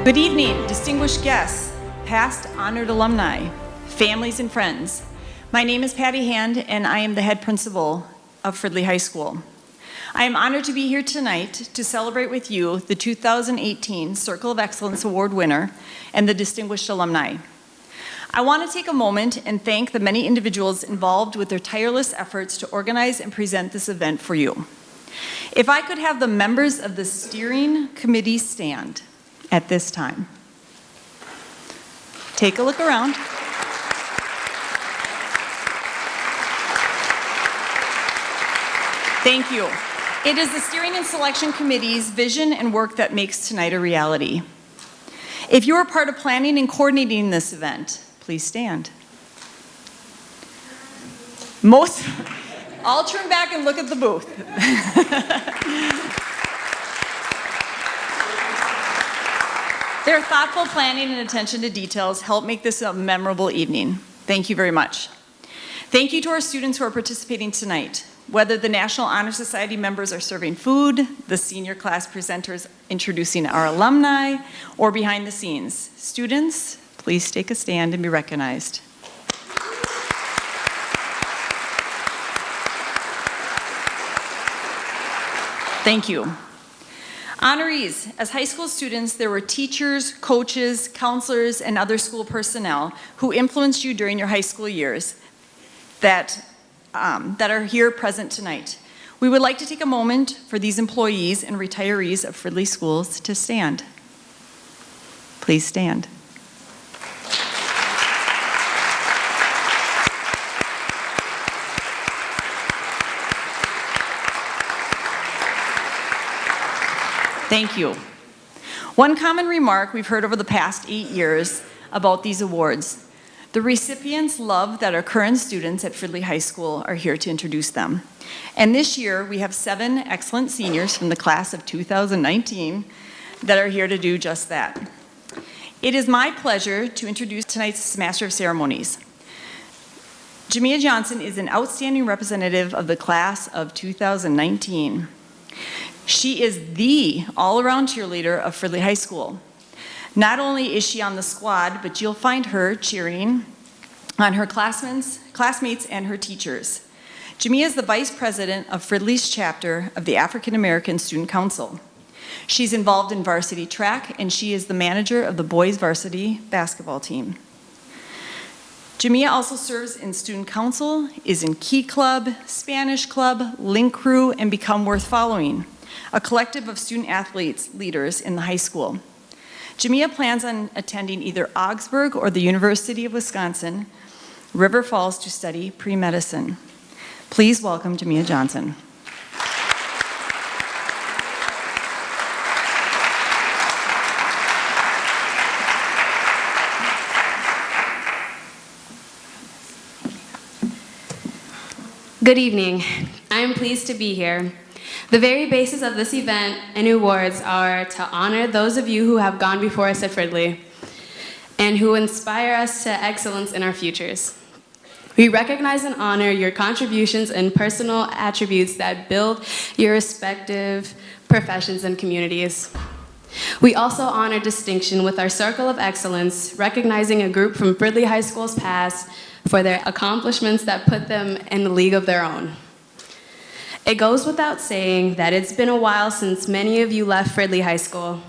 Good evening, distinguished guests, past honored alumni, families and friends. My name is Patty Hand and I am the head principal of Fridley High School. I am honored to be here tonight to celebrate with you the 2018 Circle of Excellence Award winner and the Distinguished Alumni. I want to take a moment and thank the many individuals involved with their tireless efforts to organize and present this event for you. If I could have the members of the steering committee stand at this time. Take a look around. Thank you. It is the steering and selection committee's vision and work that makes tonight a reality. If you are part of planning and coordinating this event, please stand. I'll turn back and look at the booth. Their thoughtful planning and attention to details help make this a memorable evening. Thank you very much. Thank you to our students who are participating tonight. Whether the National Honor Society members are serving food, the senior class presenters introducing our alumni, or behind the scenes. Students, please take a stand and be recognized. Thank you. Honorees, as high school students, there were teachers, coaches, counselors, and other school personnel who influenced you during your high school years that are here present tonight. We would like to take a moment for these employees and retirees of Fridley Schools to stand. Please stand. Thank you. One common remark we've heard over the past 8 years about these awards: the recipients love that our current students at Fridley High School are here to introduce them. And this year, we have 7 excellent seniors from the class of 2019 that are here to do just that. It is my pleasure to introduce tonight's Master of Ceremonies. Jamia Johnson is an outstanding representative of the class of 2019. She is the all-around cheerleader of Fridley High School. Not only is she on the squad, but you'll find her cheering on her classmates and her teachers. Jamia is the vice president of Fridley's chapter of the African American Student Council. She's involved in varsity track, and she is the manager of the boys varsity basketball team. Jamia also serves in student council, is in Key Club, Spanish Club, Link Crew, and Become Worth Following, a collective of student athletes leaders in the high school. Jamia plans on attending either Augsburg or the University of Wisconsin, River Falls, to study pre-medicine. Please welcome Jamia Johnson. Good evening. I am pleased to be here. The very basis of this event and awards are to honor those of you who have gone before us at Fridley and who inspire us to excellence in our futures. We recognize and honor your contributions and personal attributes that build your respective professions and communities. We also honor distinction with our Circle of Excellence, recognizing a group from Fridley High School's past for their accomplishments that put them in a league of their own. It goes without saying that it's been a while since many of you left Fridley High School.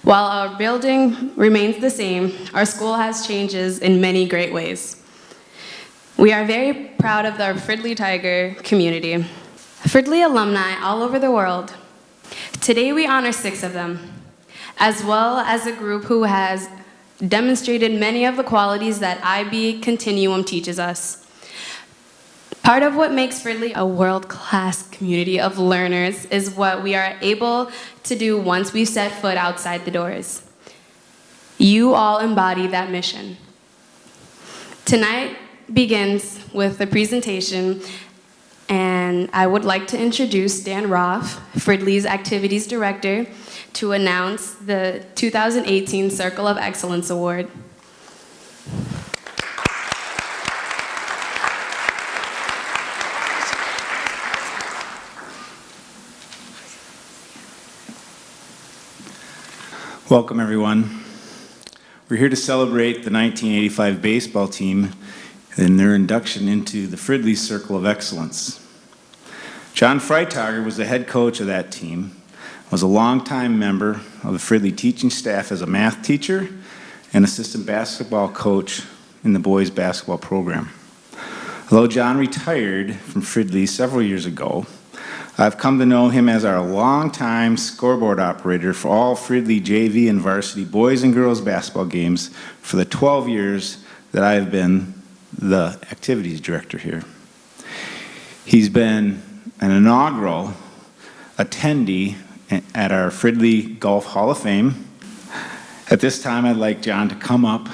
While our building remains the same, our school has changes in many great ways. We are very proud of our Fridley Tiger community. Fridley alumni all over the world. Today we honor 6 of them, as well as a group who has demonstrated many of the qualities that IB Continuum teaches us. Part of what makes Fridley a world-class community of learners is what we are able to do once we set foot outside the doors. You all embody that mission. Tonight begins with a presentation, and I would like to introduce Dan Roth, Fridley's Activities Director, to announce the 2018 Circle of Excellence Award. Welcome, everyone. We're here to celebrate the 1985 baseball team and their induction into the Fridley Circle of Excellence. John Freitager was the head coach of that team, was a longtime member of the Fridley teaching staff as a math teacher and assistant basketball coach in the boys basketball program. Although John retired from Fridley several years ago, I've come to know him as our longtime scoreboard operator for all Fridley JV and varsity boys and girls basketball games for the 12 years that I have been the activities director here. He's been an inaugural attendee at our Fridley Golf Hall of Fame. At this time, I'd like John to come up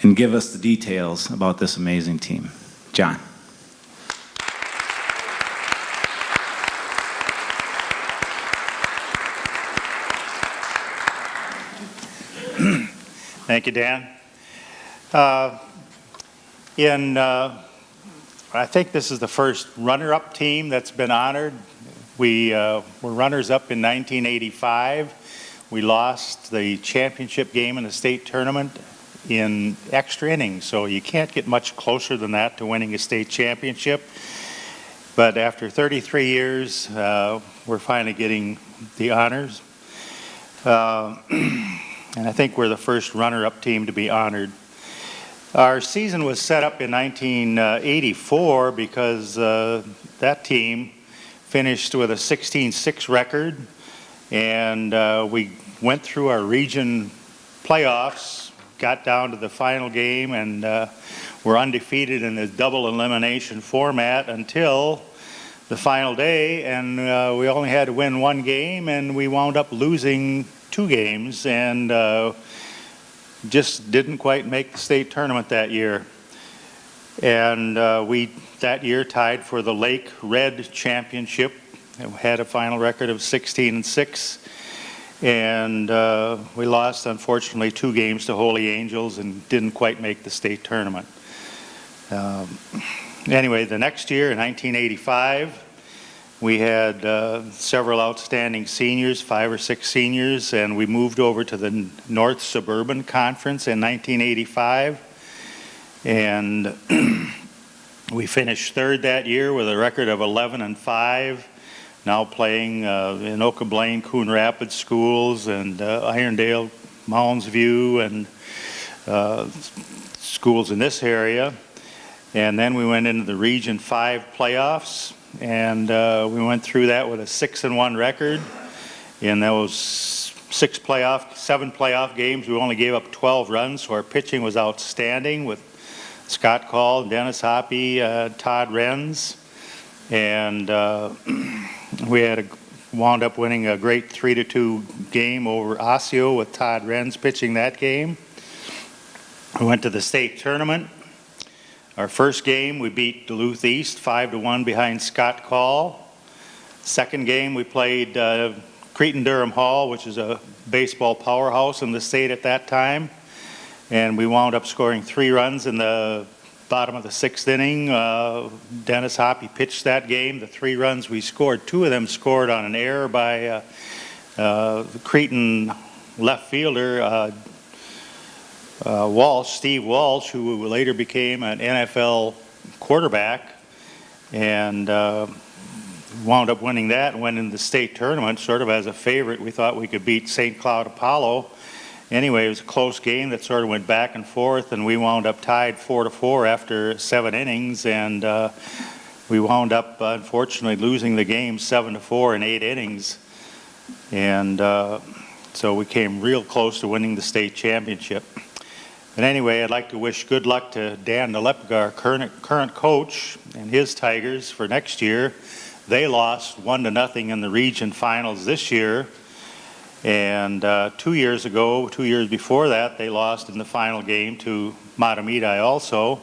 and give us the details about this amazing team. John. Thank you, Dan. I think this is the first runner-up team that's been honored. We were runners-up in 1985. We lost the championship game in the state tournament in extra innings, so you can't get much closer than that to winning a state championship. But after 33 years, we're finally getting the honors. And I think we're the first runner-up team to be honored. Our season was set up in 1984 because that team finished with a 16-6 record, and we went through our region playoffs, got down to the final game, and were undefeated in the double elimination format until the final day, and we only had to win one game, and we wound up losing 2 games, and just didn't quite make the state tournament that year. And we that year tied for the Lake Red Championship. We had a final record of 16-6, and we lost, unfortunately, 2 games to Holy Angels and didn't quite make the state tournament. Anyway, the next year, in 1985, we had several outstanding seniors, 5 or 6 seniors, and we moved over to the North Suburban Conference in 1985. And we finished 3rd that year with a record of 11-5, now playing in Oka Blaine, Coon Rapids schools, and Irondale, Mounds View, and schools in this area. And then we went into the Region 5 playoffs, and we went through that with a 6-1 record. In those 7 playoff games, we only gave up 12 runs, so our pitching was outstanding with Scott Call, Dennis Hoppy, Todd Renz, and we wound up winning a great 3-2 game over Osseo with Todd Renz pitching that game. We went to the state tournament. Our first game, we beat Duluth East 5-1 behind Scott Call. Second game, we played Cretin-Durham Hall, which is a baseball powerhouse in the state at that time. And we wound up scoring 3 runs in the bottom of the 6th inning. Dennis Hoppy pitched that game. The 3 runs we scored, 2 of them scored on an error by the Cretin left fielder, Steve Walsh, who later became an NFL quarterback, and wound up winning that and went into the state tournament sort of as a favorite. We thought we could beat St. Cloud Apollo. Anyway, it was a close game that sort of went back and forth, and we wound up tied 4-4 after 7 innings, and we wound up, unfortunately, losing the game 7-4 in 8 innings. And so we came real close to winning the state championship. But anyway, I'd like to wish good luck to Dan Nalepka, our current coach, and his Tigers for next year. They lost 1-0 in the region finals this year. And 2 years before that, they lost in the final game to Matamidi also.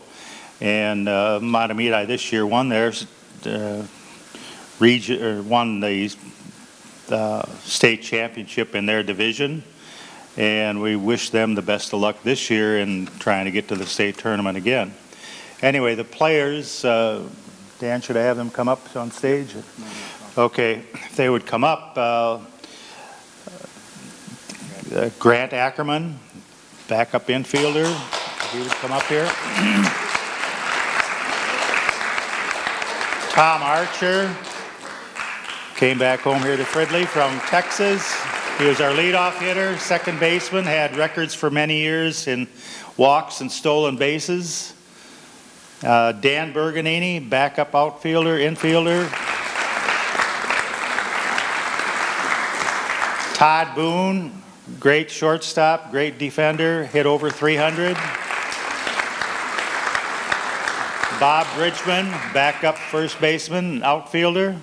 And Matamidi this year won theirs, won the state championship in their division. And we wish them the best of luck this year in trying to get to the state tournament again. Anyway, the players, Dan, should I have them come up on stage? Okay, if they would come up. Grant Ackerman, backup infielder. He would come up here. Tom Archer came back home here to Fridley from Texas. He was our leadoff hitter, second baseman, had records for many years in walks and stolen bases. Dan Berganini, backup outfielder, infielder. Todd Boone, great shortstop, great defender, hit over 300. Bob Bridgman, backup first baseman, outfielder.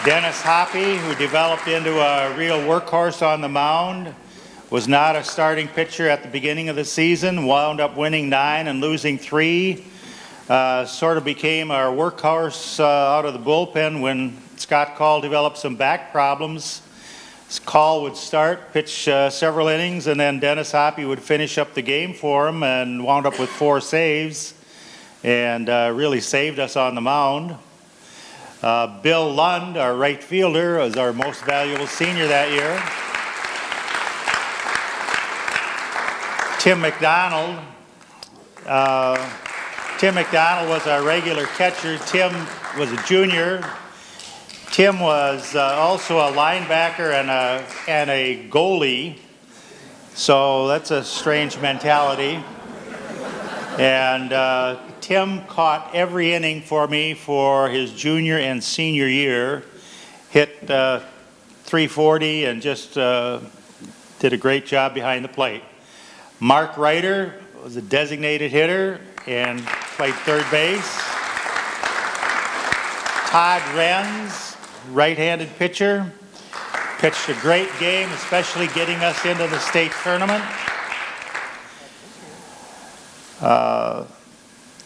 Dennis Hoppy, who developed into a real workhorse on the mound, was not a starting pitcher at the beginning of the season, wound up winning 9 and losing 3. Sort of became our workhorse out of the bullpen when Scott Call developed some back problems. Call would start, pitch several innings, and then Dennis Hoppy would finish up the game for him and wound up with 4 saves and really saved us on the mound. Bill Lund, our right fielder, was our most valuable senior that year. Tim McDonald. Tim McDonald was our regular catcher. Tim was a junior. Tim was also a linebacker and a goalie, so that's a strange mentality. And Tim caught every inning for me for his junior and senior year, hit 340 and just did a great job behind the plate. Mark Reiter was a designated hitter and played third base. Todd Renz, right-handed pitcher, pitched a great game, especially getting us into the state tournament.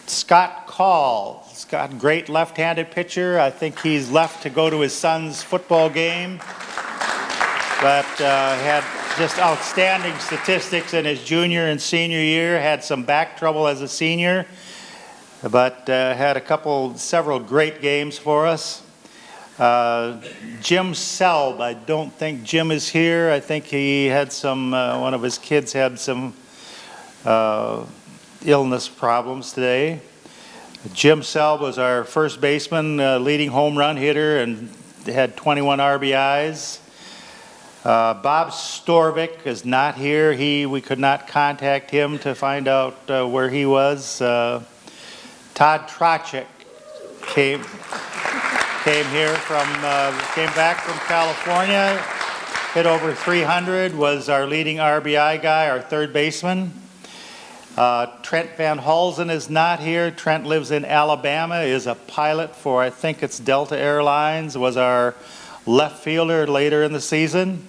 Scott Call, great left-handed pitcher. I think he's left to go to his son's football game, but had just outstanding statistics in his junior and senior year, had some back trouble as a senior, but had several great games for us. Jim Selb, I don't think Jim is here. I think he had one of his kids had some illness problems today. Jim Selb was our first baseman, leading home run hitter, and had 21 RBIs. Bob Storvik is not here. We could not contact him to find out where he was. Todd Trachik came back from California, hit over 300, was our leading RBI guy, our third baseman. Trent Van Halsen is not here. Trent lives in Alabama, is a pilot for, I think it's Delta Airlines, was our left fielder later in the season.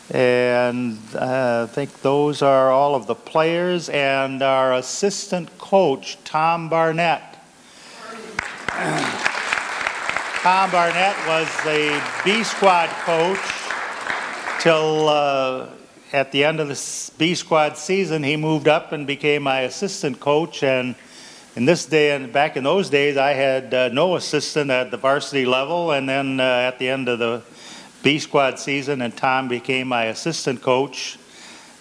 And I think those are all of the players, and our assistant coach, Tom Barnett. Tom Barnett was the B squad coach till at the end of the B squad season, he moved up and became my assistant coach. And back in those days, I had no assistant at the varsity level. And then at the end of the B squad season, and Tom became my assistant coach.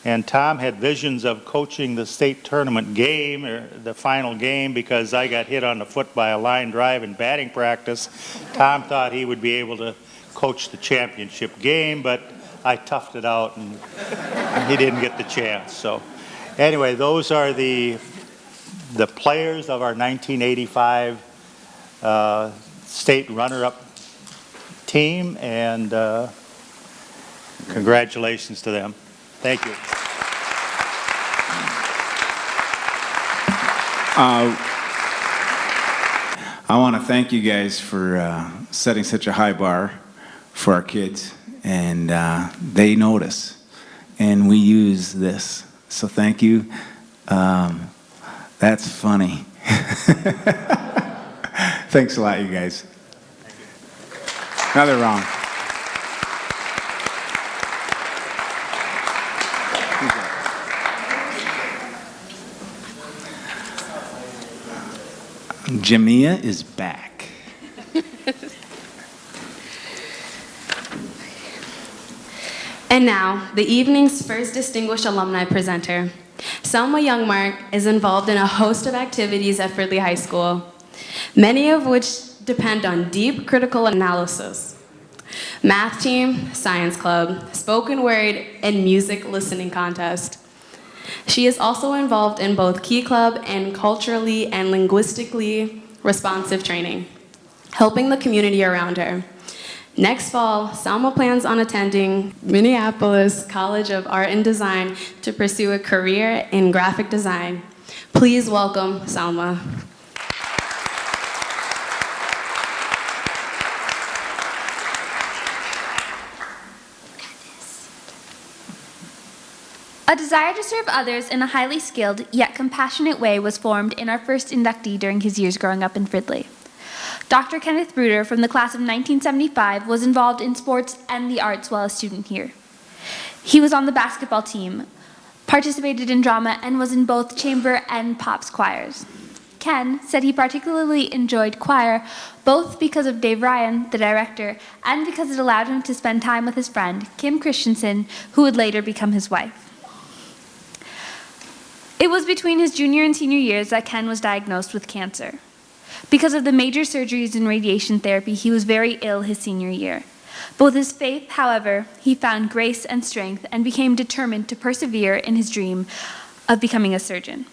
And Tom had visions of coaching the state tournament game, or the final game, because I got hit on the foot by a line drive in batting practice. Tom thought he would be able to coach the championship game, but I toughed it out, and he didn't get the chance. So anyway, those are the players of our 1985 state runner-up team, and congratulations to them. Thank you. I want to thank you guys for setting such a high bar for our kids, and they notice, and we use this. So thank you. That's funny. Thanks a lot, you guys. Another round. Jamia is back. And now, the evening's first Distinguished Alumni presenter. Selma Youngmark is involved in a host of activities at Fridley High School, many of which depend on deep critical analysis. Math team, science club, spoken word, and music listening contest. She is also involved in both Key Club and culturally and linguistically responsive training, helping the community around her. Next fall, Selma plans on attending Minneapolis College of Art and Design to pursue a career in graphic design. Please welcome Selma. A desire to serve others in a highly skilled yet compassionate way was formed in our first inductee during his years growing up in Fridley. Dr. Kenneth Bruder from the class of 1975 was involved in sports and the arts while a student here. He was on the basketball team, participated in drama, and was in both chamber and pops choirs. Ken said he particularly enjoyed choir, both because of Dave Ryan, the director, and because it allowed him to spend time with his friend, Kim Christensen, who would later become his wife. It was between his junior and senior years that Ken was diagnosed with cancer. Because of the major surgeries and radiation therapy, he was very ill his senior year. But with his faith, however, he found grace and strength and became determined to persevere in his dream of becoming a surgeon.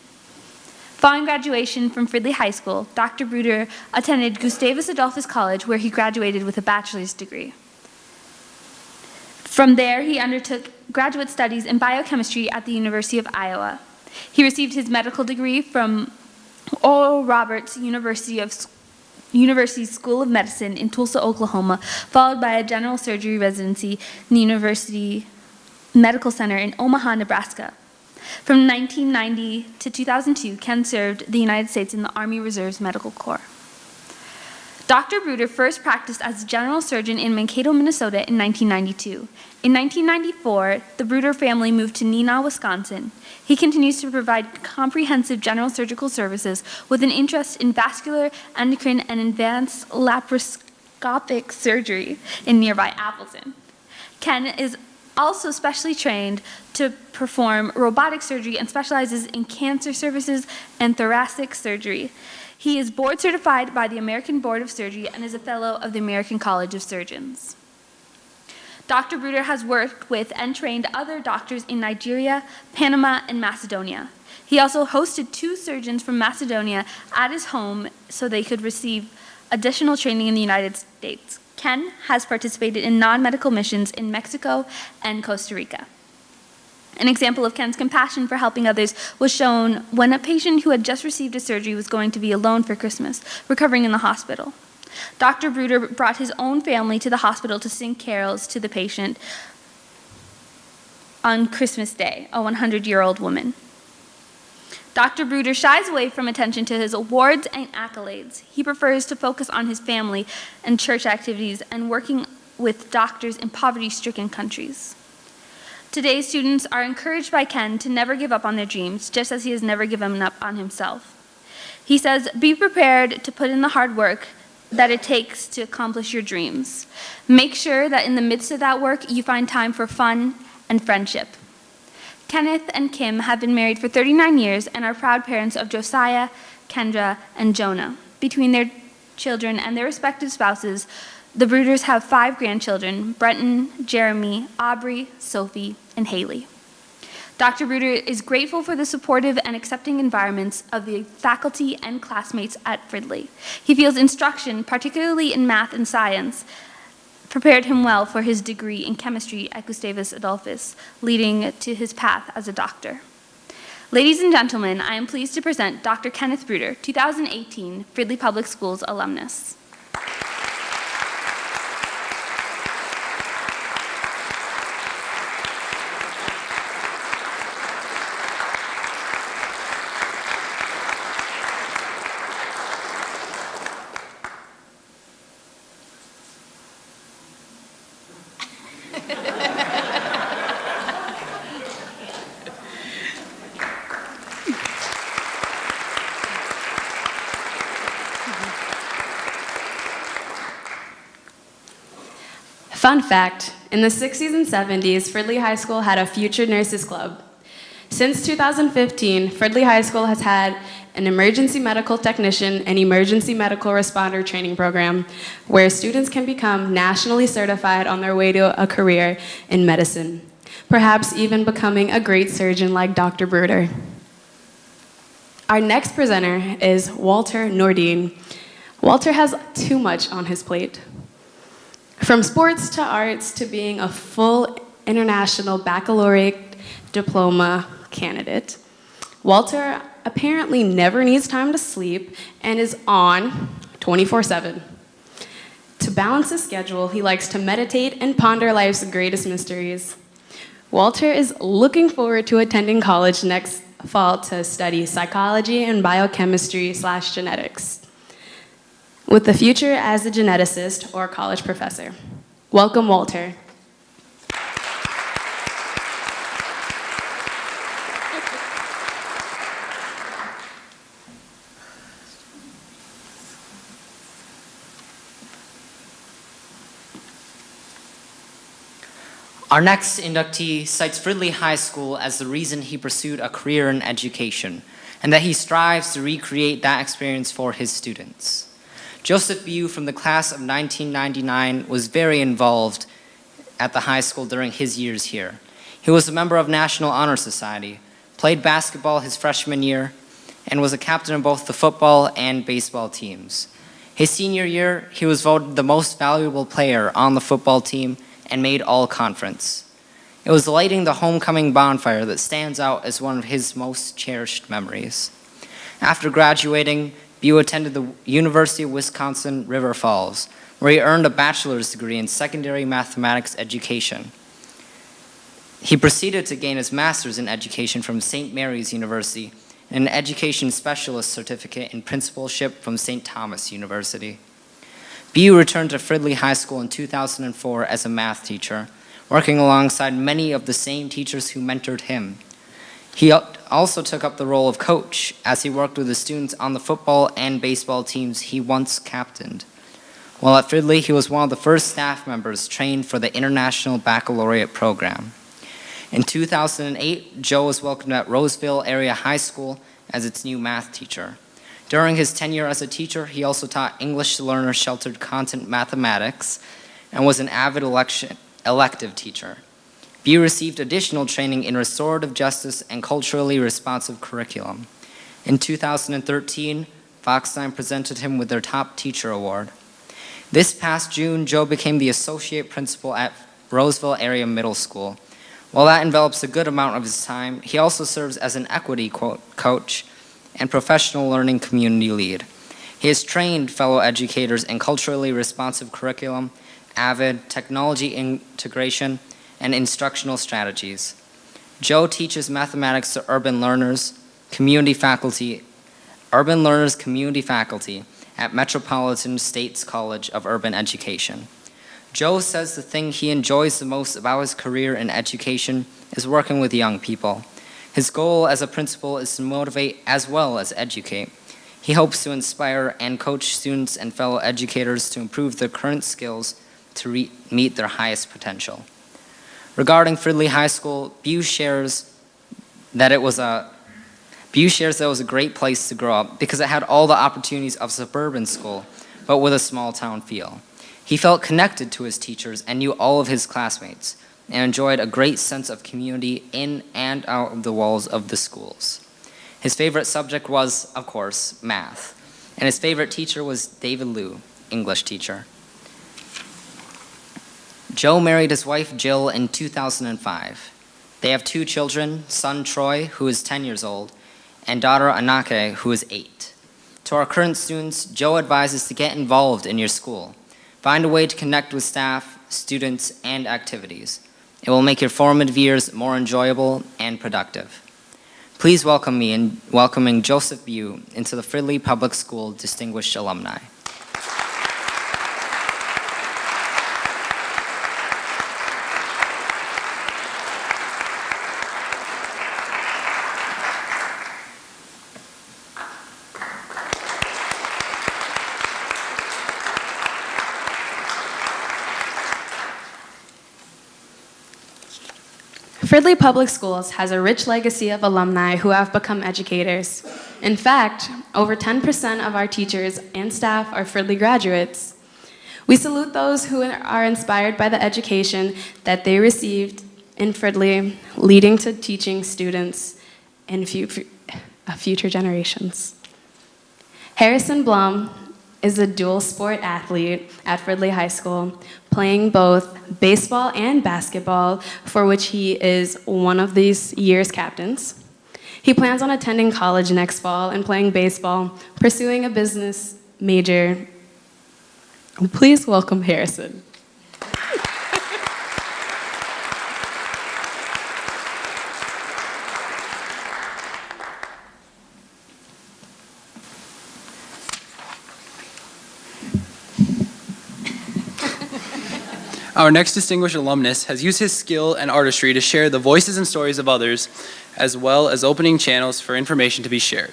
Following graduation from Fridley High School, Dr. Bruder attended Gustavus Adolphus College, where he graduated with a bachelor's degree. From there, he undertook graduate studies in biochemistry at the University of Iowa. He received his medical degree from Oral Roberts University School of Medicine in Tulsa, Oklahoma, followed by a general surgery residency in the University Medical Center in Omaha, Nebraska. From 1990 to 2002, Ken served the United States in the Army Reserves Medical Corps. Dr. Bruder first practiced as a general surgeon in Mankato, Minnesota in 1992. In 1994, the Bruder family moved to Neenah, Wisconsin. He continues to provide comprehensive general surgical services with an interest in vascular, endocrine, and advanced laparoscopic surgery in nearby Appleton. Ken is also specially trained to perform robotic surgery and specializes in cancer services and thoracic surgery. He is board certified by the American Board of Surgery and is a fellow of the American College of Surgeons. Dr. Bruder has worked with and trained other doctors in Nigeria, Panama, and Macedonia. He also hosted 2 surgeons from Macedonia at his home so they could receive additional training in the United States. Ken has participated in non-medical missions in Mexico and Costa Rica. An example of Ken's compassion for helping others was shown when a patient who had just received a surgery was going to be alone for Christmas, recovering in the hospital. Dr. Bruder brought his own family to the hospital to sing carols to the patient on Christmas Day, a 100-year-old woman. Dr. Bruder shies away from attention to his awards and accolades. He prefers to focus on his family and church activities and working with doctors in poverty-stricken countries. Today's students are encouraged by Ken to never give up on their dreams, just as he has never given up on himself. He says, "Be prepared to put in the hard work that it takes to accomplish your dreams. Make sure that in the midst of that work, you find time for fun and friendship." Kenneth and Kim have been married for 39 years and are proud parents of Josiah, Kendra, and Jonah. Between their children and their respective spouses, the Bruders have 5 grandchildren: Brenton, Jeremy, Aubrey, Sophie, and Haley. Dr. Bruder is grateful for the supportive and accepting environments of the faculty and classmates at Fridley. He feels instruction, particularly in math and science, prepared him well for his degree in chemistry at Gustavus Adolphus, leading to his path as a doctor. Ladies and gentlemen, I am pleased to present Dr. Kenneth Bruder, 2018 Fridley Public Schools alumnus. Fun fact, In the 60s and 70s, Fridley High School had a Future Nurses Club. Since 2015, Fridley High School has had an emergency medical technician and emergency medical responder training program where students can become nationally certified on their way to a career in medicine, perhaps even becoming a great surgeon like Dr. Bruder. Our next presenter is Walter Nordine. Walter has too much on his plate. From sports to arts to being a full international baccalaureate diploma candidate, Walter apparently never needs time to sleep and is on 24/7. To balance his schedule, he likes to meditate and ponder life's greatest mysteries. Walter is looking forward to attending college next fall to study psychology and biochemistry/genetics, with the future as a geneticist or college professor. Welcome, Walter. Our next inductee cites Fridley High School as the reason he pursued a career in education, and that he strives to recreate that experience for his students. Joseph Bew from the class of 1999 was very involved at the high school during his years here. He was a member of National Honor Society, played basketball his freshman year, and was a captain of both the football and baseball teams. His senior year, he was voted the most valuable player on the football team and made all-conference. It was lighting the homecoming bonfire that stands out as one of his most cherished memories. After graduating, Bew attended the University of Wisconsin River Falls, where he earned a bachelor's degree in secondary mathematics education. He proceeded to gain his master's in education from St. Mary's University and an education specialist certificate in principalship from St. Thomas University. Bew returned to Fridley High School in 2004 as a math teacher, working alongside many of the same teachers who mentored him. He also took up the role of coach as he worked with the students on the football and baseball teams he once captained. While at Fridley, he was one of the first staff members trained for the International Baccalaureate program. In 2008, Joe was welcomed at Roseville Area High School as its new math teacher. During his tenure as a teacher, he also taught English to learners sheltered content mathematics and was an avid elective teacher. Bew received additional training in restorative justice and culturally responsive curriculum. In 2013, Foxline presented him with their Top Teacher Award. This past June, Joe became the associate principal at Roseville Area Middle School. While that envelops a good amount of his time, he also serves as an equity coach and professional learning community lead. He has trained fellow educators in culturally responsive curriculum, AVID, technology integration, and instructional strategies. Joe teaches mathematics to urban learners community faculty at Metropolitan States College of Urban Education. Joe says the thing he enjoys the most about his career in education is working with young people. His goal as a principal is to motivate as well as educate. He hopes to inspire and coach students and fellow educators to improve their current skills to meet their highest potential. Regarding Fridley High School, Bew shares that it was a great place to grow up because it had all the opportunities of a suburban school, but with a small town feel. He felt connected to his teachers and knew all of his classmates, and enjoyed a great sense of community in and out of the walls of the schools. His favorite subject was, of course, math, and his favorite teacher was David Liu, English teacher. Joe married his wife Jill in 2005. They have 2 children, son Troy, who is 10 years old, and daughter Anake, who is 8. To our current students, Joe advises to get involved in your school. Find a way to connect with staff, students, and activities. It will make your formative years more enjoyable and productive. Please welcome me in welcoming Joseph Bew into the Fridley Public School Distinguished Alumni. Fridley Public Schools has a rich legacy of alumni who have become educators. In fact, over 10% of our teachers and staff are Fridley graduates. We salute those who are inspired by the education that they received in Fridley, leading to teaching students in future generations. Harrison Blum is a dual sport athlete at Fridley High School, playing both baseball and basketball, for which he is one of these year's captains. He plans on attending college next fall and playing baseball, pursuing a business major. Please welcome Harrison. Our next distinguished alumnus has used his skill and artistry to share the voices and stories of others, as well as opening channels for information to be shared.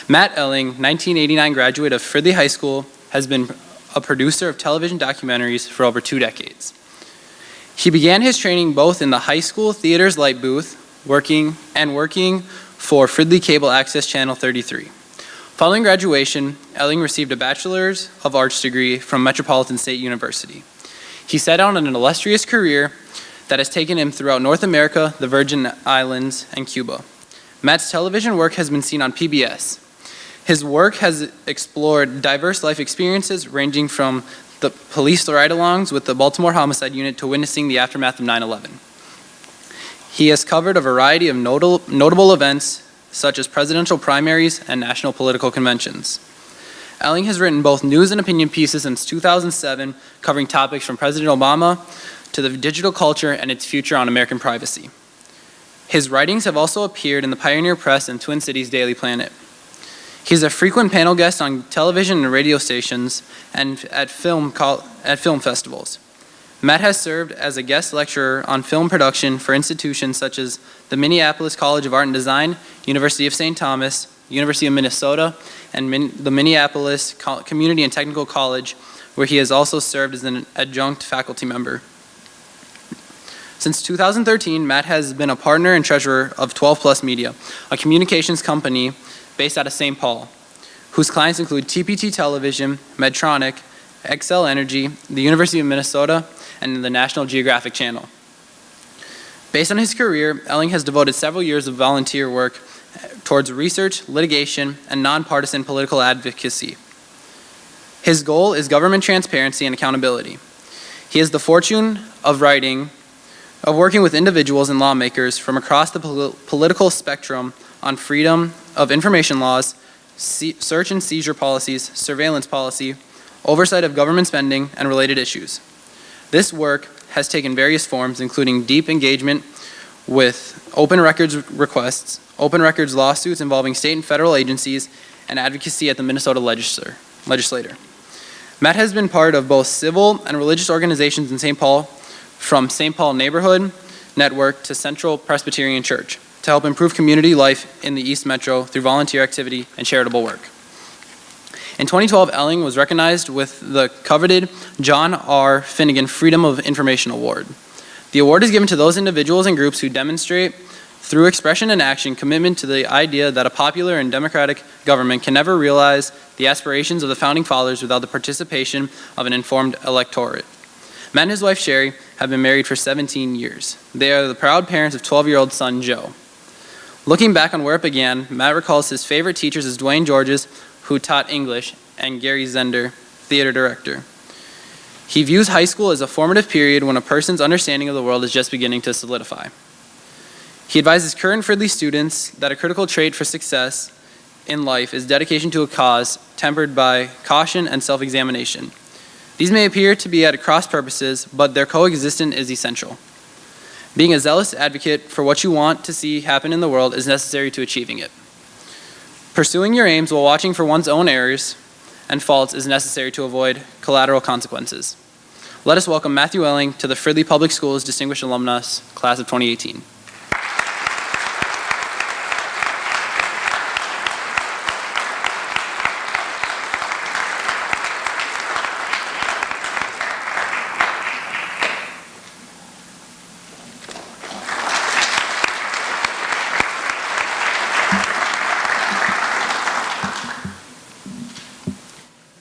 Matt Ehling, 1989 graduate of Fridley High School, has been a producer of television documentaries for over 2 decades. He began his training both in the high school theater's light booth, working for Fridley Cable Access Channel 33. Following graduation, Ehling received a Bachelor's of Arts degree from Metropolitan State University. He set out on an illustrious career that has taken him throughout North America, the Virgin Islands, and Cuba. Matt's television work has been seen on PBS. His work has explored diverse life experiences ranging from the police ride-alongs with the Baltimore Homicide Unit to witnessing the aftermath of 9/11. He has covered a variety of notable events such as presidential primaries and national political conventions. Ehling has written both news and opinion pieces since 2007, covering topics from President Obama to the digital culture and its future on American privacy. His writings have also appeared in the Pioneer Press and Twin Cities Daily Planet. He is a frequent panel guest on television and radio stations and at film festivals. Matt has served as a guest lecturer on film production for institutions such as the Minneapolis College of Art and Design, University of St. Thomas, University of Minnesota, and the Minneapolis Community and Technical College, where he has also served as an adjunct faculty member. Since 2013, Matt has been a partner and treasurer of 12 Plus Media, a communications company based out of St. Paul, whose clients include TPT Television, Medtronic, Xcel Energy, the University of Minnesota, and the National Geographic Channel. Based on his career, Ehling has devoted several years of volunteer work towards research, litigation, and nonpartisan political advocacy. His goal is government transparency and accountability. He has the fortune of working with individuals and lawmakers from across the political spectrum on freedom of information laws, search and seizure policies, surveillance policy, oversight of government spending, and related issues. This work has taken various forms, including deep engagement with open records requests, open records lawsuits involving state and federal agencies, and advocacy at the Minnesota legislature. Matt has been part of both civil and religious organizations in St. Paul, from St. Paul Neighborhood Network to Central Presbyterian Church, to help improve community life in the East Metro through volunteer activity and charitable work. In 2012, Ehling was recognized with the coveted John R. Finnegan Freedom of Information Award. The award is given to those individuals and groups who demonstrate, through expression and action, commitment to the idea that a popular and democratic government can never realize the aspirations of the Founding Fathers without the participation of an informed electorate. Matt and his wife Sherry have been married for 17 years. They are the proud parents of 12-year-old son Joe. Looking back on where it began, Matt recalls his favorite teachers as Dwayne Georges, who taught English, and Gary Zender, theater director. He views high school as a formative period when a person's understanding of the world is just beginning to solidify. He advises current Fridley students that a critical trait for success in life is dedication to a cause tempered by caution and self-examination. These may appear to be at cross purposes, but their coexistence is essential. Being a zealous advocate for what you want to see happen in the world is necessary to achieving it. Pursuing your aims while watching for one's own errors and faults is necessary to avoid collateral consequences. Let us welcome Matthew Ehling to the Fridley Public Schools Distinguished Alumnus, Class of 2018.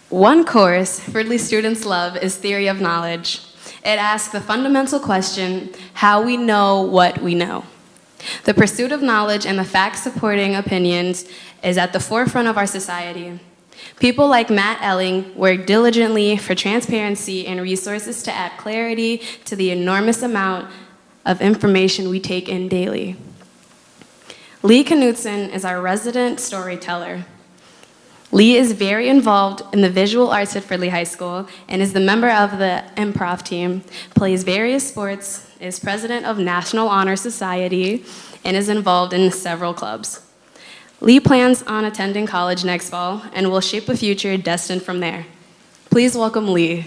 One course Fridley students love is Theory of Knowledge. It asks the fundamental question, how we know what we know. The pursuit of knowledge and the facts supporting opinions is at the forefront of our society. People like Matt Ehling work diligently for transparency and resources to add clarity to the enormous amount of information we take in daily. Lee Knutson is our resident storyteller. Lee is very involved in the visual arts at Fridley High School and is the member of the improv team, plays various sports, is president of National Honor Society, and is involved in several clubs. Lee plans on attending college next fall and will shape a future destined from there. Please welcome Lee.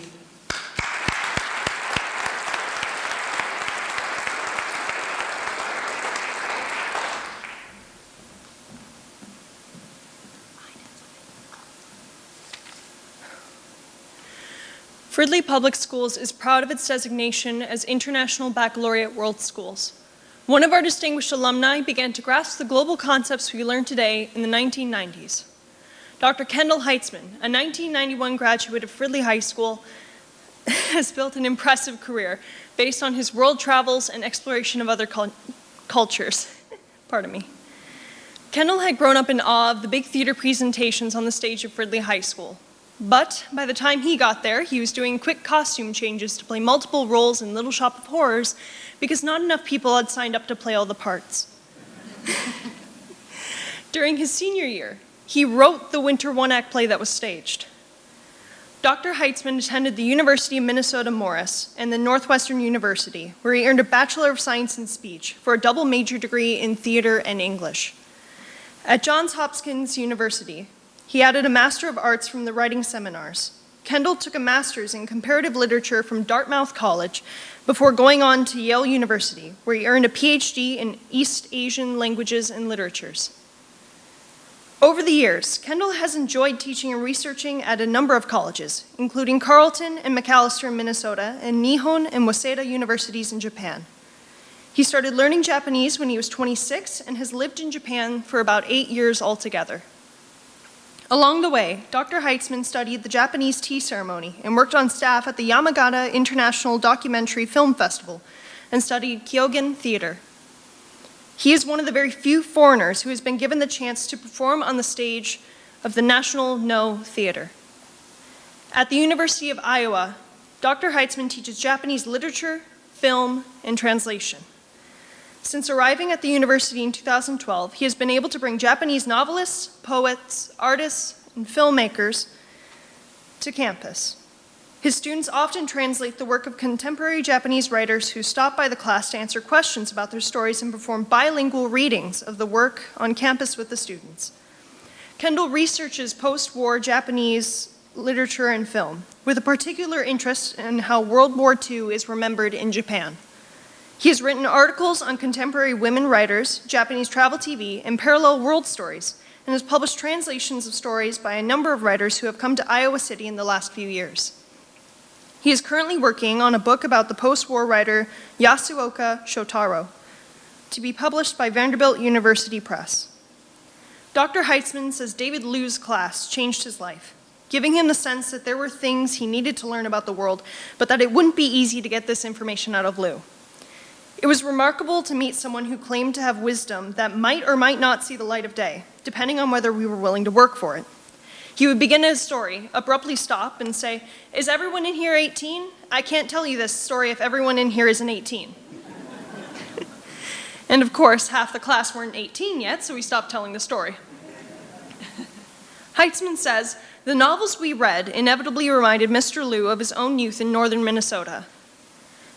Fridley Public Schools is proud of its designation as International Baccalaureate World Schools. One of our distinguished alumni began to grasp the global concepts we learn today in the 1990s. Dr. Kendall Heitzman, a 1991 graduate of Fridley High School, has built an impressive career based on his world travels and exploration of other cultures. Pardon me. Kendall had grown up in awe of the big theater presentations on the stage of Fridley High School. But by the time he got there, he was doing quick costume changes to play multiple roles in Little Shop of Horrors because not enough people had signed up to play all the parts. During his senior year, he wrote the winter one-act play that was staged. Dr. Heitzman attended the University of Minnesota Morris and the Northwestern University, where he earned a Bachelor of Science in Speech for a double major degree in theater and English. At Johns Hopkins University, he added a Master of Arts from the writing seminars. Kendall took a master's in comparative literature from Dartmouth College before going on to Yale University, where he earned a PhD in East Asian languages and literatures. Over the years, Kendall has enjoyed teaching and researching at a number of colleges, including Carleton and Macalester in Minnesota and Nihon and Waseda universities in Japan. He started learning Japanese when he was 26 and has lived in Japan for about 8 years altogether. Along the way, Dr. Heitzman studied the Japanese tea ceremony and worked on staff at the Yamagata International Documentary Film Festival and studied Kyogen theater. He is one of the very few foreigners who has been given the chance to perform on the stage of the National No Theater. At the University of Iowa, Dr. Heitzman teaches Japanese literature, film, and translation. Since arriving at the university in 2012, he has been able to bring Japanese novelists, poets, artists, and filmmakers to campus. His students often translate the work of contemporary Japanese writers who stop by the class to answer questions about their stories and perform bilingual readings of the work on campus with the students. Kendall researches post-war Japanese literature and film, with a particular interest in how World War II is remembered in Japan. He has written articles on contemporary women writers, Japanese travel TV, and parallel world stories, and has published translations of stories by a number of writers who have come to Iowa City in the last few years. He is currently working on a book about the post-war writer Yasuoka Shotaro, to be published by Vanderbilt University Press. Dr. Heitzman says David Liu's class changed his life, giving him the sense that there were things he needed to learn about the world, but that it wouldn't be easy to get this information out of Liu. It was remarkable to meet someone who claimed to have wisdom that might or might not see the light of day, depending on whether we were willing to work for it. He would begin his story, abruptly stop, and say, "Is everyone in here 18? I can't tell you this story if everyone in here isn't 18. And of course, half the class weren't 18 yet, so we stopped telling the story. Heitzman says, "The novels we read inevitably reminded Mr. Liu of his own youth in northern Minnesota.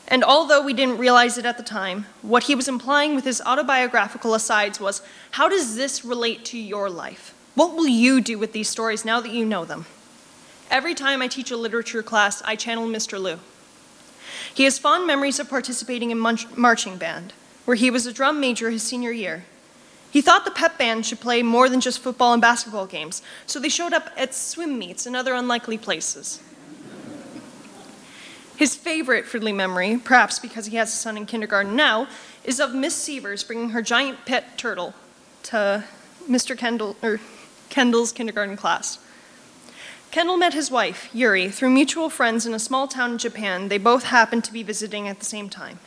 And although we didn't realize it at the time, what he was implying with his autobiographical asides was, how does this relate to your life? What will you do with these stories now that you know them? Every time I teach a literature class, I channel Mr. Liu. He has fond memories of participating in marching band, where he was a drum major his senior year. He thought the pep band should play more than just football and basketball games, so they showed up at swim meets and other unlikely places. His favorite Fridley memory, perhaps because he has a son in kindergarten now, is of Miss Sievers bringing her giant pet turtle to Kendall's kindergarten class. Kendall met his wife, Yuri, through mutual friends in a small town in Japan. They both happened to be visiting at the same time.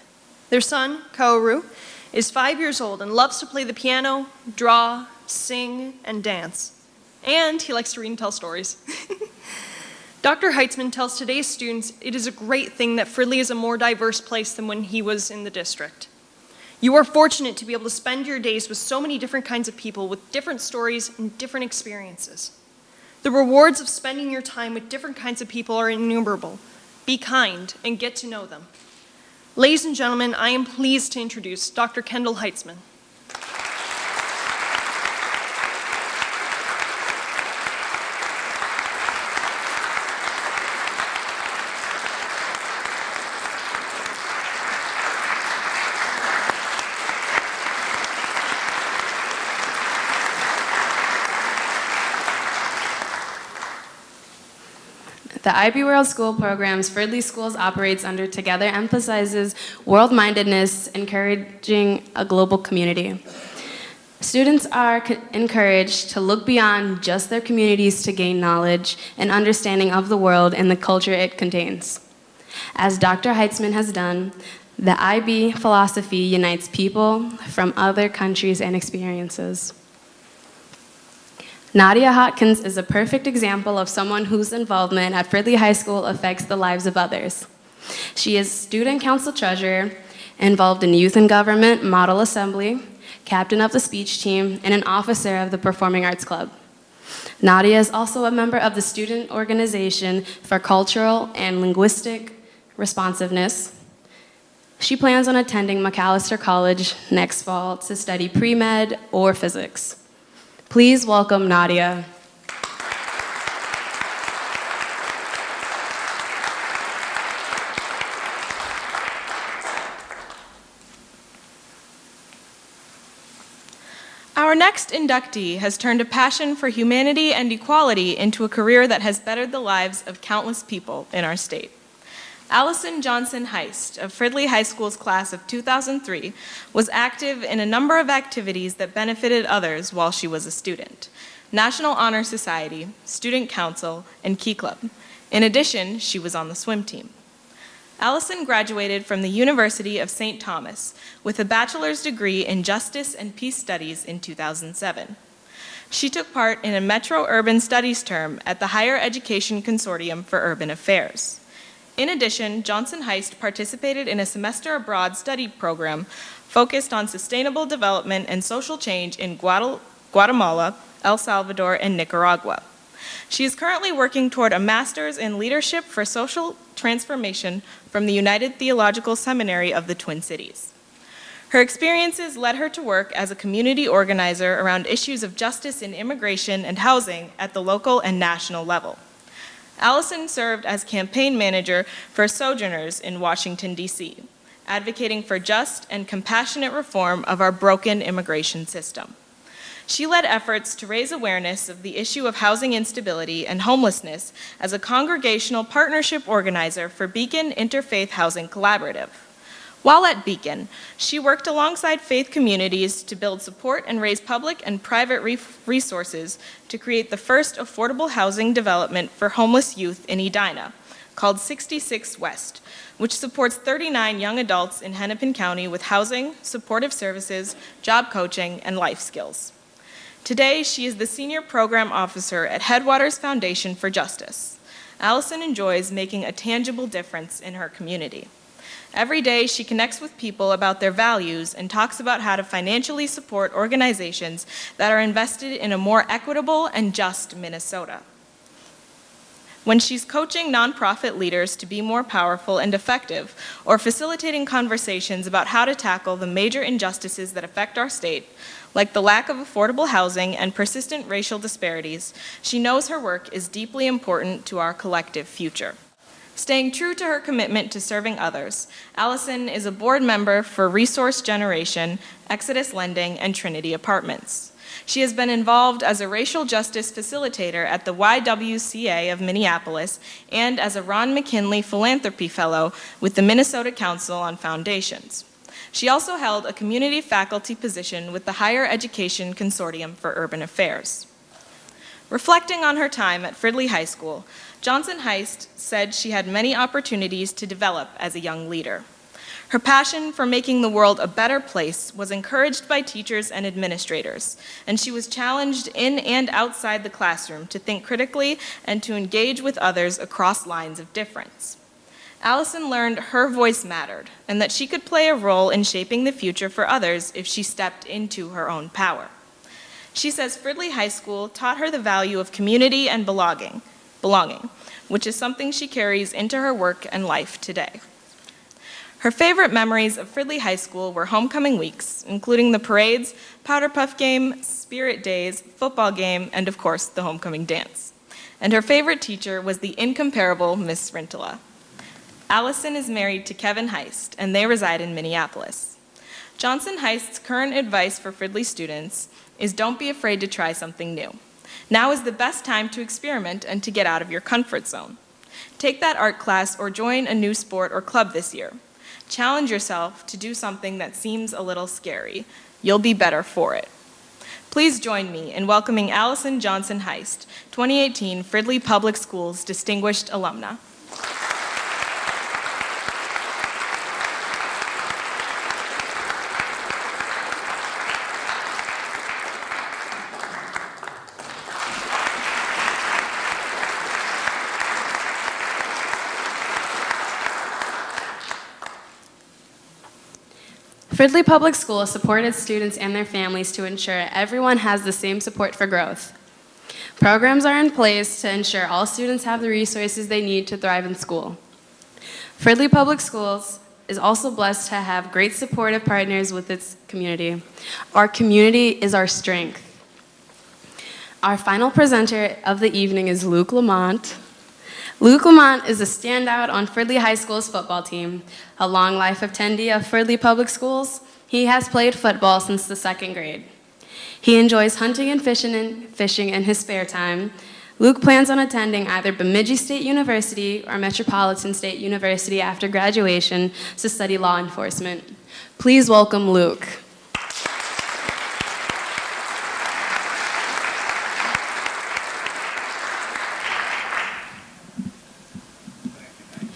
Their son, Kaoru, is 5 years old and loves to play the piano, draw, sing, and dance. And he likes to read and tell stories. Dr. Heitzman tells today's students it is a great thing that Fridley is a more diverse place than when he was in the district. You are fortunate to be able to spend your days with so many different kinds of people with different stories and different experiences. The rewards of spending your time with different kinds of people are innumerable. Be kind and get to know them. Ladies and gentlemen, I am pleased to introduce Dr. Kendall Heitzman. The IB World School programs Fridley Schools operates under together emphasizes world-mindedness, encouraging a global community. Students are encouraged to look beyond just their communities to gain knowledge and understanding of the world and the culture it contains. As Dr. Heitzman has done, the IB philosophy unites people from other countries and experiences. Nadia Hopkins is a perfect example of someone whose involvement at Fridley High School affects the lives of others. She is student council treasurer, involved in youth and government, model assembly, captain of the speech team, and an officer of the Performing Arts Club. Nadia is also a member of the Student Organization for Cultural and Linguistic Responsiveness. She plans on attending Macalester College next fall to study pre-med or physics. Please welcome Nadia. Our next inductee has turned a passion for humanity and equality into a career that has bettered the lives of countless people in our state. Allison Johnson Heist of Fridley High School's class of 2003 was active in a number of activities that benefited others while she was a student: National Honor Society, Student Council, and Key Club. In addition, she was on the swim team. Allison graduated from the University of St. Thomas with a bachelor's degree in Justice and Peace Studies in 2007. She took part in a Metro Urban Studies term at the Higher Education Consortium for Urban Affairs. In addition, Johnson Heist participated in a semester abroad study program focused on sustainable development and social change in Guatemala, El Salvador, and Nicaragua. She is currently working toward a master's in leadership for social transformation from the United Theological Seminary of the Twin Cities. Her experiences led her to work as a community organizer around issues of justice in immigration and housing at the local and national level. Allison served as campaign manager for Sojourners in Washington, D.C., advocating for just and compassionate reform of our broken immigration system. She led efforts to raise awareness of the issue of housing instability and homelessness as a congregational partnership organizer for Beacon Interfaith Housing Collaborative. While at Beacon, she worked alongside faith communities to build support and raise public and private resources to create the first affordable housing development for homeless youth in Edina, called 66 West, which supports 39 young adults in Hennepin County with housing, supportive services, job coaching, and life skills. Today, she is the Senior Program Officer at Headwaters Foundation for Justice. Allison enjoys making a tangible difference in her community. Every day, she connects with people about their values and talks about how to financially support organizations that are invested in a more equitable and just Minnesota. When she's coaching nonprofit leaders to be more powerful and effective, or facilitating conversations about how to tackle the major injustices that affect our state, like the lack of affordable housing and persistent racial disparities, she knows her work is deeply important to our collective future. Staying true to her commitment to serving others, Allison is a board member for Resource Generation, Exodus Lending, and Trinity Apartments. She has been involved as a racial justice facilitator at the YWCA of Minneapolis and as a Ron McKinley Philanthropy Fellow with the Minnesota Council on Foundations. She also held a community faculty position with the Higher Education Consortium for Urban Affairs. Reflecting on her time at Fridley High School, Johnson Heist said she had many opportunities to develop as a young leader. Her passion for making the world a better place was encouraged by teachers and administrators, and she was challenged in and outside the classroom to think critically and to engage with others across lines of difference. Allison learned her voice mattered and that she could play a role in shaping the future for others if she stepped into her own power. She says Fridley High School taught her the value of community and belonging, which is something she carries into her work and life today. Her favorite memories of Fridley High School were homecoming weeks, including the parades, powder puff game, spirit days, football game, and of course, the homecoming dance. And her favorite teacher was the incomparable Miss Rintala. Allison is married to Kevin Heist, and they reside in Minneapolis. Johnson Heist's current advice for Fridley students is don't be afraid to try something new. Now is the best time to experiment and to get out of your comfort zone. Take that art class or join a new sport or club this year. Challenge yourself to do something that seems a little scary. You'll be better for it. Please join me in welcoming Allison Johnson Heist, 2018 Fridley Public Schools Distinguished Alumna. Fridley Public Schools supported students and their families to ensure everyone has the same support for growth. Programs are in place to ensure all students have the resources they need to thrive in school. Fridley Public Schools is also blessed to have great supportive partners with its community. Our community is our strength. Our final presenter of the evening is Luke Lamont. Luke Lamont is a standout on Fridley High School's football team. A long life attendee of Fridley Public Schools, he has played football since the 2nd grade. He enjoys hunting and fishing in his spare time. Luke plans on attending either Bemidji State University or Metropolitan State University after graduation to study law enforcement. Please welcome Luke.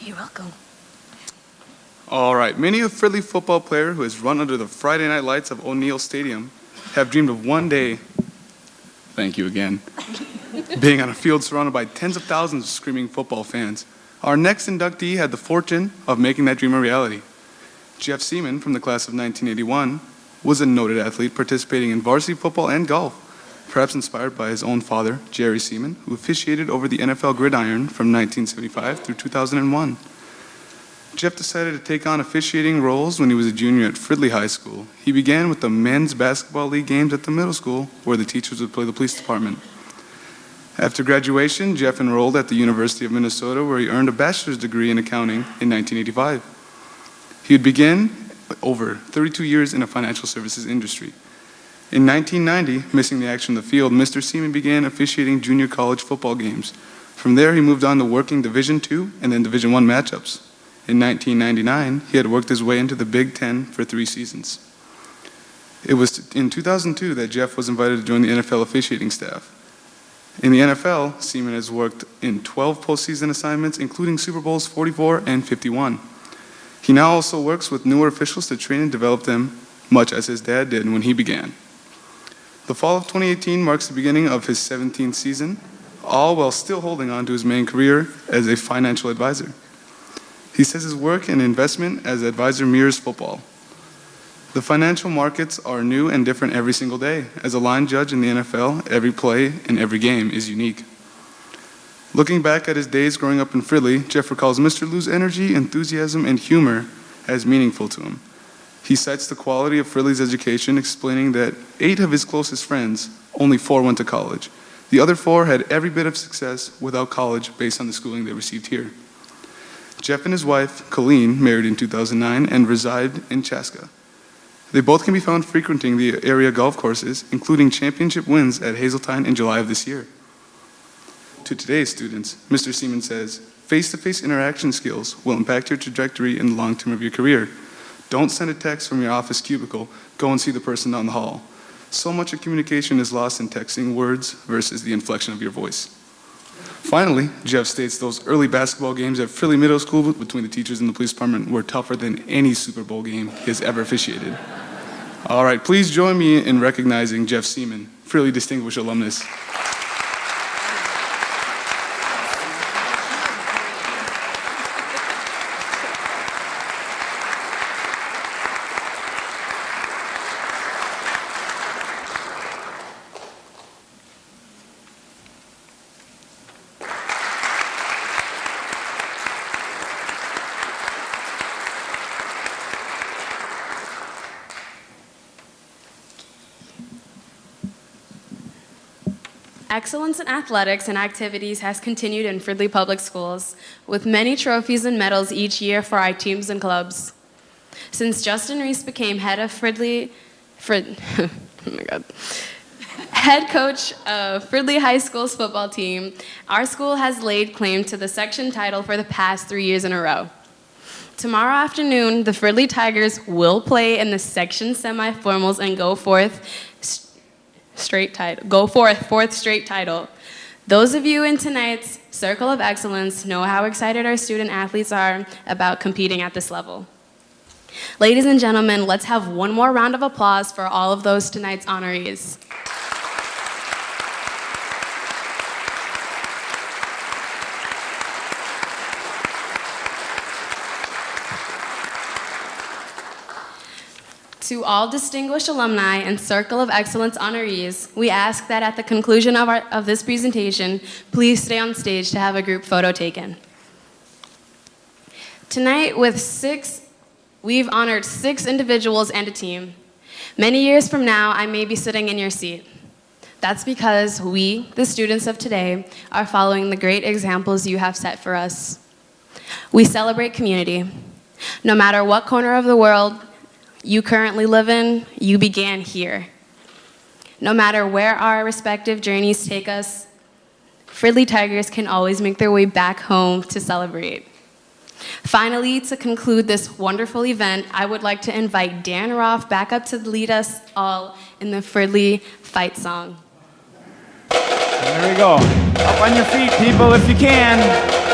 You're welcome. All right, many a Fridley football player who has run under the Friday night lights of O'Neill Stadium have dreamed of one day, thank you again, being on a field surrounded by tens of thousands of screaming football fans. Our next inductee had the fortune of making that dream a reality. Jeff Seeman, from the class of 1981, was a noted athlete participating in varsity football and golf, perhaps inspired by his own father, Jerry Seeman, who officiated over the NFL gridiron from 1975 through 2001. Jeff decided to take on officiating roles when he was a junior at Fridley High School. He began with the men's basketball league games at the middle school, where the teachers would play the police department. After graduation, Jeff enrolled at the University of Minnesota, where he earned a bachelor's degree in accounting in 1985. He would begin over 32 years in the financial services industry. In 1990, missing the action of the field, Mr. Seeman began officiating junior college football games. From there, he moved on to working Division II and then Division I matchups. In 1999, he had worked his way into the Big Ten for 3 seasons. It was in 2002 that Jeff was invited to join the NFL officiating staff. In the NFL, Seeman has worked in 12 postseason assignments, including Super Bowls 44 and 51. He now also works with newer officials to train and develop them, much as his dad did when he began. The fall of 2018 marks the beginning of his 17th season, all while still holding on to his main career as a financial advisor. He says his work and investment as advisor mirrors football. The financial markets are new and different every single day. As a line judge in the NFL, every play and every game is unique. Looking back at his days growing up in Fridley, Jeff recalls Mr. Lou's energy, enthusiasm, and humor as meaningful to him. He cites the quality of Fridley's education, explaining that 8 of his closest friends, only 4 went to college. The other 4 had every bit of success without college based on the schooling they received here. Jeff and his wife, Colleen, married in 2009 and reside in Chaska. They both can be found frequenting the area golf courses, including championship wins at Hazeltine in July of this year. To today's students, Mr. Seeman says, face-to-face interaction skills will impact your trajectory in the long term of your career. Don't send a text from your office cubicle, go and see the person down the hall. So much of communication is lost in texting words versus the inflection of your voice. Finally, Jeff states those early basketball games at Fridley Middle School between the teachers and the police department were tougher than any Super Bowl game he has ever officiated. All right, please join me in recognizing Jeff Seeman, Fridley Distinguished Alumnus. Excellence in athletics and activities has continued in Fridley Public Schools, with many trophies and medals each year for our teams and clubs. Since Justin Reese became head of head coach of Fridley High School's football team, our school has laid claim to the section title for the past 3 years in a row. Tomorrow afternoon, the Fridley Tigers will play in the section semifinals and go forth fourth straight title. Those of you in tonight's Circle of Excellence know how excited our student athletes are about competing at this level. Ladies and gentlemen, let's have one more round of applause for all of those tonight's honorees. To all Distinguished Alumni and Circle of Excellence honorees, we ask that at the conclusion of this presentation, please stay on stage to have a group photo taken. Tonight, we've honored 6 individuals and a team. Many years from now, I may be sitting in your seat. That's because we, the students of today, are following the great examples you have set for us. We celebrate community. No matter what corner of the world you currently live in, you began here. No matter where our respective journeys take us, Fridley Tigers can always make their way back home to celebrate. Finally, to conclude this wonderful event, I would like to invite Dan Roth back up to lead us all in the Fridley fight song. There we go. Up on your feet, people, if you can.